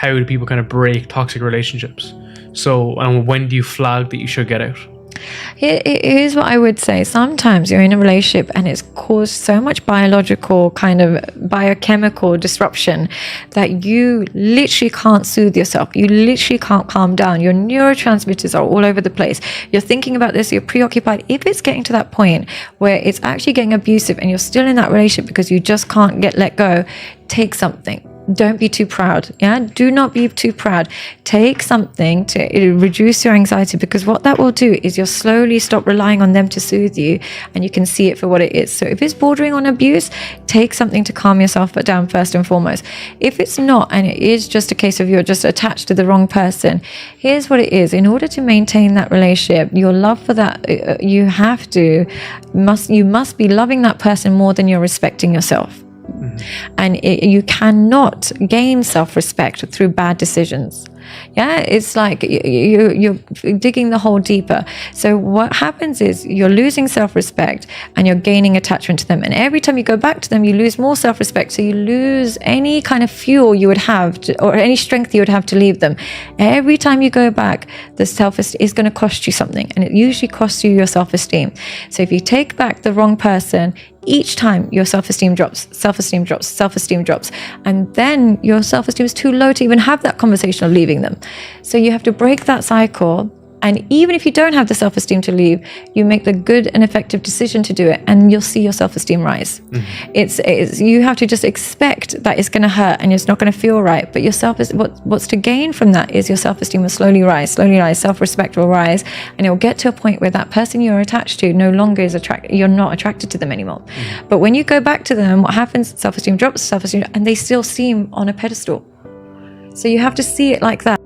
how do people kind of break toxic relationships? So, and when do you flag that you should get out? Here's what I would say. Sometimes you're in a relationship and it's caused so much biological kind of biochemical disruption that you literally can't soothe yourself. You literally can't calm down. Your neurotransmitters are all over the place. You're thinking about this, you're preoccupied. If it's getting to that point where it's actually getting abusive and you're still in that relationship because you just can't let go, take something. Don't be too proud. Yeah, do not be too proud. Take something to reduce your anxiety, because what that will do is you'll slowly stop relying on them to soothe you, and you can see it for what it is. So if it's bordering on abuse, take something to calm yourself down first and foremost. If it's not, and it is just a case of you're just attached to the wrong person, here's what it is. In order to maintain that relationship, your love for that, you must be loving that person more than you're respecting yourself. And you cannot gain self-respect through bad decisions. Yeah, it's like you're digging the hole deeper. So what happens is you're losing self-respect and you're gaining attachment to them. And every time you go back to them, you lose more self-respect. So you lose any kind of fuel you would have or any strength you would have to leave them. Every time you go back, the self-esteem is going to cost you something. And it usually costs you your self-esteem. So if you take back the wrong person, each time your self-esteem drops, self-esteem drops, self-esteem drops. And then your self-esteem is too low to even have that conversation of leaving them. So you have to break that cycle. And even if you don't have the self-esteem to leave, you make the good and effective decision to do it, and you'll see your self-esteem rise. It's you have to just expect that it's going to hurt and it's not going to feel right. But what's to gain from that is your self-esteem will slowly rise, self-respect will rise, and it'll get to a point where that person you're attached to no longer is you're not attracted to them anymore. But when you go back to them, what happens? Self-esteem drops, and they still seem on a pedestal. So you have to see it like that.